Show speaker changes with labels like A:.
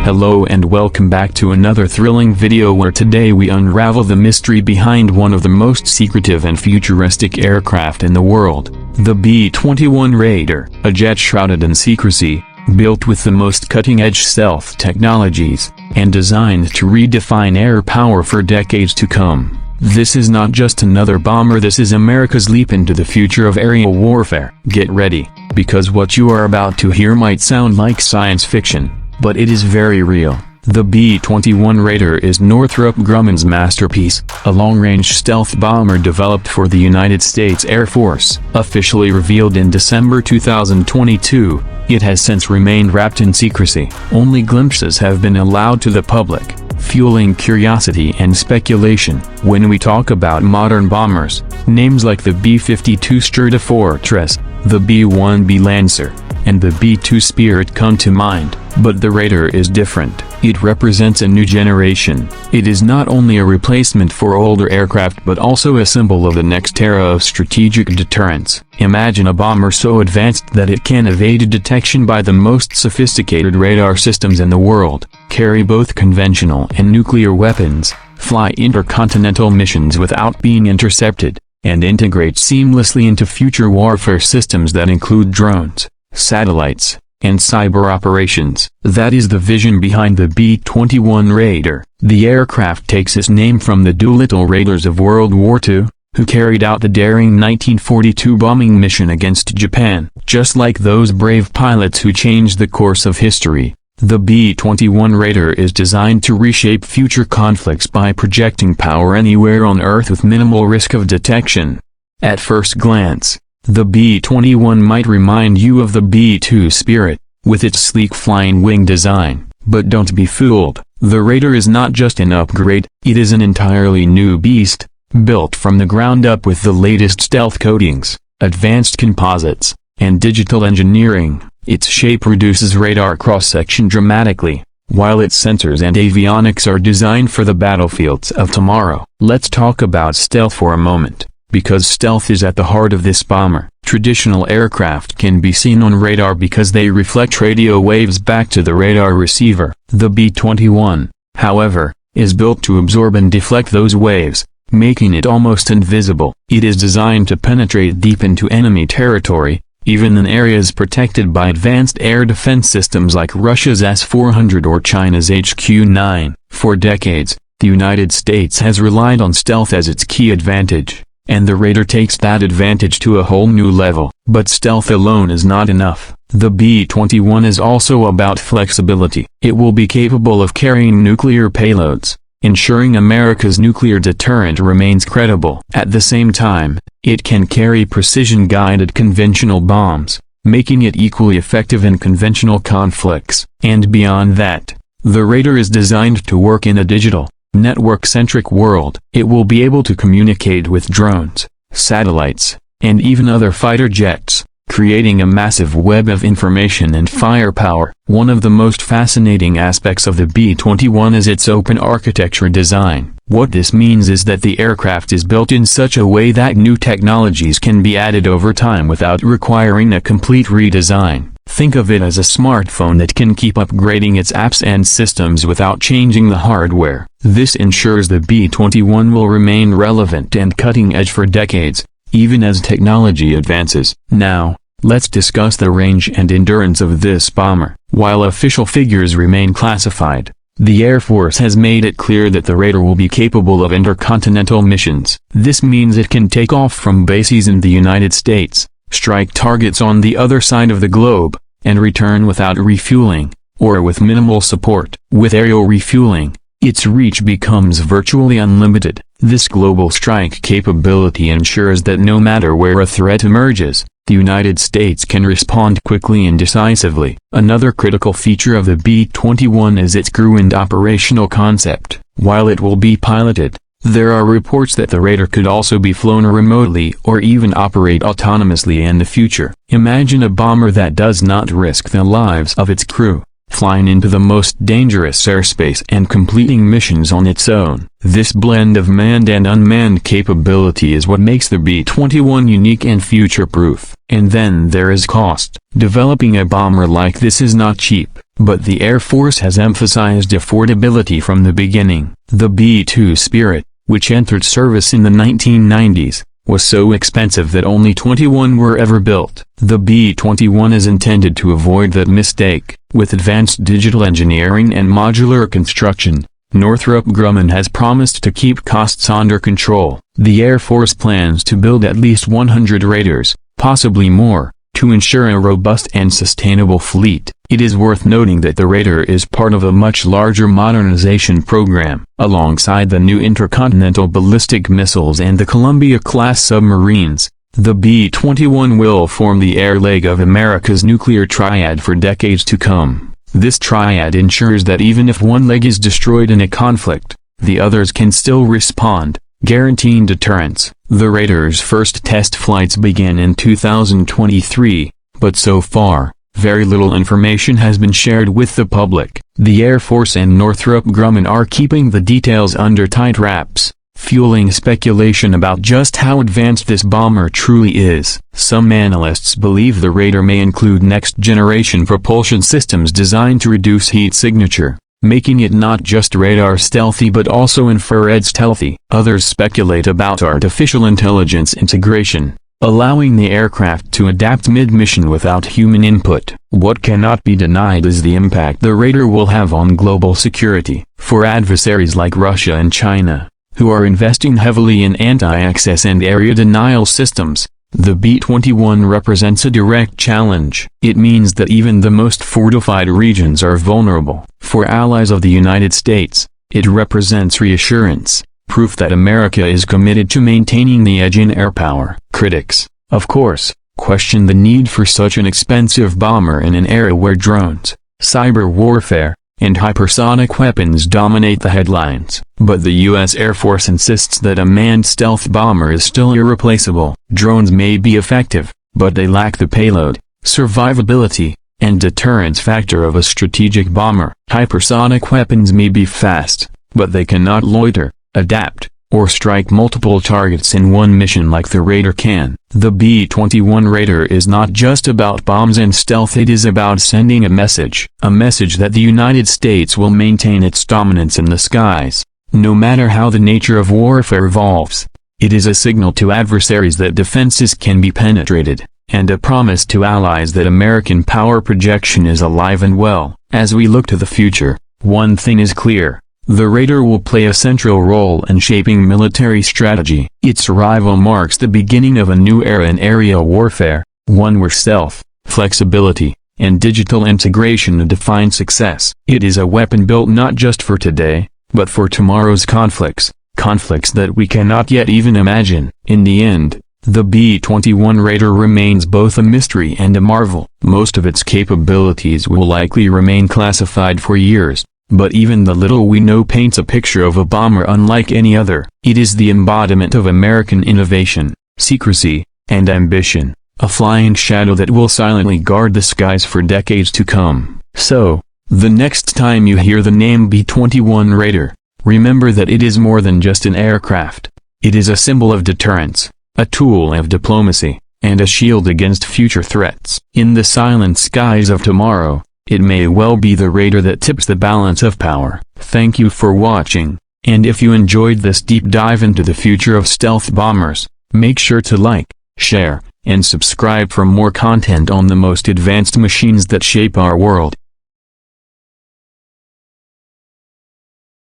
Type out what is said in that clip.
A: Hello and welcome back to another thrilling video where today we unravel the mystery behind one of the most secretive and futuristic aircraft in the world, the B-21 Raider, a jet shrouded in secrecy, built with the most cutting-edge stealth technologies, and designed to redefine air power for decades to come. This is not just another bomber, this is America's leap into the future of aerial warfare. Get ready, because what you are about to hear might sound like science fiction, but it is very real. The B-21 Raider is Northrop Grumman's masterpiece, a long-range stealth bomber developed for the United States Air Force. Officially revealed in December 2022, it has since remained wrapped in secrecy. Only glimpses have been allowed to the public, fueling curiosity and speculation. When we talk about modern bombers, names like the B-52 Stratofortress, the B-1B Lancer, and the B-2 Spirit come to mind, but the Raider is different. It represents a new generation. It is not only a replacement for older aircraft but also a symbol of the next era of strategic deterrence. Imagine a bomber so advanced that it can evade detection by the most sophisticated radar systems in the world, carry both conventional and nuclear weapons, fly intercontinental missions without being intercepted, and integrate seamlessly into future warfare systems that include drones, satellites, and cyber operations. That is the vision behind the B-21 Raider. The aircraft takes its name from the Doolittle Raiders of World War II, who carried out the daring 1942 bombing mission against Japan. Just like those brave pilots who changed the course of history, the B-21 Raider is designed to reshape future conflicts by projecting power anywhere on Earth with minimal risk of detection. At first glance, the B-21 might remind you of the B-2 Spirit, with its sleek flying wing design, but don't be fooled. The Raider is not just an upgrade, it is an entirely new beast, built from the ground up with the latest stealth coatings, advanced composites, and digital engineering. Its shape reduces radar cross-section dramatically, while its sensors and avionics are designed for the battlefields of tomorrow. Let's talk about stealth for a moment, because stealth is at the heart of this bomber. Traditional aircraft can be seen on radar because they reflect radio waves back to the radar receiver. The B-21, however, is built to absorb and deflect those waves, making it almost invisible. It is designed to penetrate deep into enemy territory, even in areas protected by advanced air defense systems like Russia's S-400 or China's HQ-9. For decades, the United States has relied on stealth as its key advantage, and the Raider takes that advantage to a whole new level. But stealth alone is not enough. The B-21 is also about flexibility. It will be capable of carrying nuclear payloads, ensuring America's nuclear deterrent remains credible. At the same time, it can carry precision-guided conventional bombs, making it equally effective in conventional conflicts. And beyond that, the Raider is designed to work in a digital, network-centric world. It will be able to communicate with drones, satellites, and even other fighter jets, creating a massive web of information and firepower. One of the most fascinating aspects of the B-21 is its open architecture design. What this means is that the aircraft is built in such a way that new technologies can be added over time without requiring a complete redesign. Think of it as a smartphone that can keep upgrading its apps and systems without changing the hardware. This ensures the B-21 will remain relevant and cutting-edge for decades, even as technology advances. Now, let's discuss the range and endurance of this bomber. While official figures remain classified, the Air Force has made it clear that the Raider will be capable of intercontinental missions. This means it can take off from bases in the United States, strike targets on the other side of the globe, and return without refueling, or with minimal support. With aerial refueling, its reach becomes virtually unlimited. This global strike capability ensures that no matter where a threat emerges, the United States can respond quickly and decisively. Another critical feature of the B-21 is its crew and operational concept. While it will be piloted, there are reports that the Raider could also be flown remotely or even operate autonomously in the future. Imagine a bomber that does not risk the lives of its crew, flying into the most dangerous airspace and completing missions on its own. This blend of manned and unmanned capability is what makes the B-21 unique and future-proof. And then there is cost. Developing a bomber like this is not cheap, but the Air Force has emphasized affordability from the beginning. The B-2 Spirit, which entered service in the 1990s, was so expensive that only 21 were ever built. The B-21 is intended to avoid that mistake. With advanced digital engineering and modular construction, Northrop Grumman has promised to keep costs under control. The Air Force plans to build at least 100 Raiders, possibly more, to ensure a robust and sustainable fleet. It is worth noting that the Raider is part of a much larger modernization program. Alongside the new intercontinental ballistic missiles and the Columbia-class submarines, the B-21 will form the air leg of America's nuclear triad for decades to come. This triad ensures that even if one leg is destroyed in a conflict, the others can still respond, guaranteeing deterrence. The Raider's first test flights began in 2023, but so far, very little information has been shared with the public. The Air Force and Northrop Grumman are keeping the details under tight wraps, fueling speculation about just how advanced this bomber truly is. Some analysts believe the Raider may include next-generation propulsion systems designed to reduce heat signature, making it not just radar stealthy but also infrared stealthy. Others speculate about artificial intelligence integration, allowing the aircraft to adapt mid-mission without human input. What cannot be denied is the impact the Raider will have on global security. For adversaries like Russia and China, who are investing heavily in anti-access and area denial systems, the B-21 represents a direct challenge. It means that even the most fortified regions are vulnerable. For allies of the United States, it represents reassurance, proof that America is committed to maintaining the edge in air power. Critics, of course, question the need for such an expensive bomber in an era where drones, cyber warfare, and hypersonic weapons dominate the headlines. But the U.S. Air Force insists that a manned stealth bomber is still irreplaceable. Drones may be effective, but they lack the payload, survivability, and deterrence factor of a strategic bomber. Hypersonic weapons may be fast, but they cannot loiter, adapt, or strike multiple targets in one mission like the Raider can. The B-21 Raider is not just about bombs and stealth, it is about sending a message that the United States will maintain its dominance in the skies, no matter how the nature of warfare evolves. It is a signal to adversaries that defenses can be penetrated, and a promise to allies that American power projection is alive and well. As we look to the future, one thing is clear. The Raider will play a central role in shaping military strategy. Its arrival marks the beginning of a new era in aerial warfare, one where stealth, flexibility, and digital integration define success. It is a weapon built not just for today, but for tomorrow's conflicts that we cannot yet even imagine. In the end, the B-21 Raider remains both a mystery and a marvel. Most of its capabilities will likely remain classified for years. But even the little we know paints a picture of a bomber unlike any other. It is the embodiment of American innovation, secrecy, and ambition, a flying shadow that will silently guard the skies for decades to come. So, the next time you hear the name B-21 Raider, remember that it is more than just an aircraft. It is a symbol of deterrence, a tool of diplomacy, and a shield against future threats. In the silent skies of tomorrow, it may well be the Raider that tips the balance of power. Thank you for watching, and if you enjoyed this deep dive into the future of stealth bombers, make sure to like, share, and subscribe for more content on the most advanced machines that shape our world.